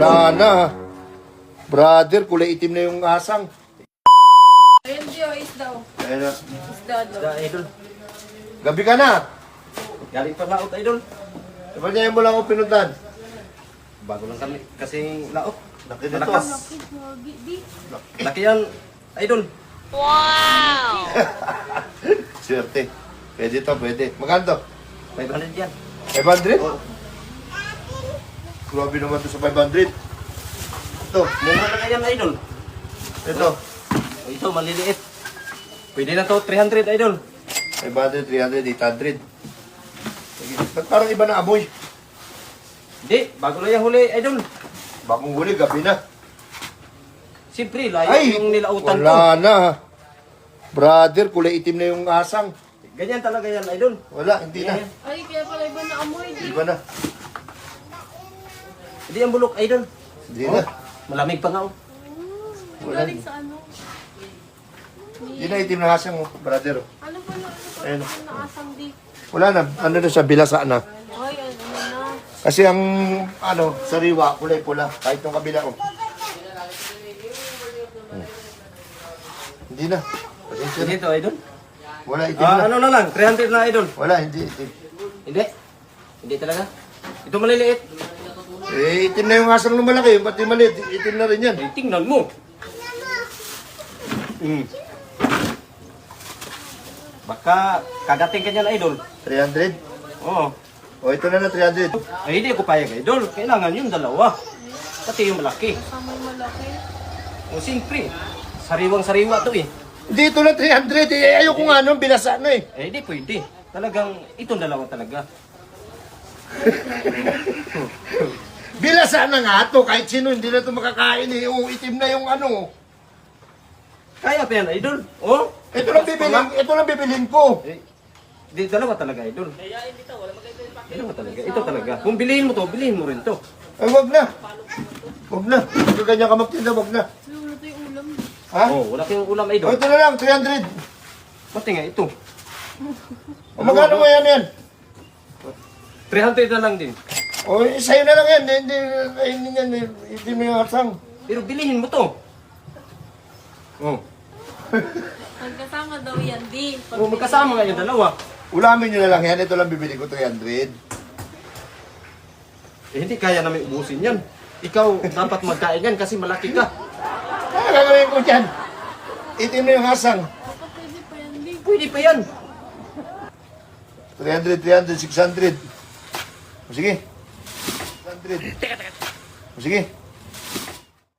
Wala na. Brother, kulay itim na yung asang. Ayun, Dio, isda. Ayun na. Isda, Isda, idol. Gabi ka na. Galing pa laot, idol. Diba niya mo lang ako pinuntan? Bago lang kami kasing laot. Laki nito. Malakas. Laki yan, idol. Swerte. Pwede to, pwede. Magkano to? 500 yan. 500? Oo. Grabe naman to sa 500. Ito. Mura na yan, idol. Ito. Ito, maliliit. Pwede na to, 300, idol. 500, 300, 800. Sige. Ba't parang iba na amoy? Hindi, bago lang yung huli, idol. Bagong huli, gabi na. Siyempre, layo Ay, yung nilautan ko. wala na. Brother, kulay itim na yung asang. Ganyan talaga yan, idol. Wala, hindi na. Ganyan. Ay, kaya pala iba na amoy. Iba na. Hindi ang bulok, idol. Hindi na. Malamig pa nga, oh. Wala. Galing sa ano? Hindi na itim na asang, oh, brother. Ano pala? Ayun. Ano na asang di? Wala na. Ano na siya, bilasa na. Ay, ano na? Kasi ang, ano, sariwa, kulay pula. Kahit yung kabila, oh. Hindi na. Pasensya na. Dito, idol. Wala, itim na. Ano na lang, 300 na, idol. Wala, hindi itim. Hindi. Hindi talaga. Ito maliliit. Eh, itim na yung asang lumalaki. Pati maliit, itim na rin yan. Eh, tingnan mo. Baka kagating ka niyan, idol. 300? Oo. O, ito na 300. Ay, hindi ako payag, idol. Kailangan yung dalawa. Pati yung malaki. Kasama yung malaki. O, siyempre. Sariwang-sariwa to eh. Dito na 300. Eh, ayoko nga nung binasa na eh. Eh, hindi pwede. Talagang, itong dalawa talaga. Bilasa na nga to. Kahit sino, hindi na ito makakain eh. O, itim na yung ano. Kaya pa yan, idol. Oh? Ito lang bibilin, ito lang bibilin ko. Eh, di, dalawa talaga, idol. Dalawa talaga. Ito talaga. Kung bilihin mo to, bilihin mo rin to. Ay, wag na. Wag na. Kung ganyan ka magtinda, wag na. Wala to yung ulam. Ha? Oh, wala kayong ulam, O, idol. ito na lang, 300. Pati nga, ito. O, magkano mo yan yan? 300 na lang din. O, sa'yo na lang yan. Hindi, hindi yan. Itim na yung asang. Pero bilihin mo to. Oh. Magkasama daw yan, di. Oh, magkasama nga yung dalawa. Ulamin nyo na lang yan. Ito lang bibili ko, 300. Eh, hindi kaya namin ubusin yan. Ikaw dapat magkain yan kasi malaki ka. Ano gagawin ko dyan? Itim na yung asang. Baka pwede pa yan, di. Pwede pa yan. 300, 300, 600. O, sige. 600. O, sige.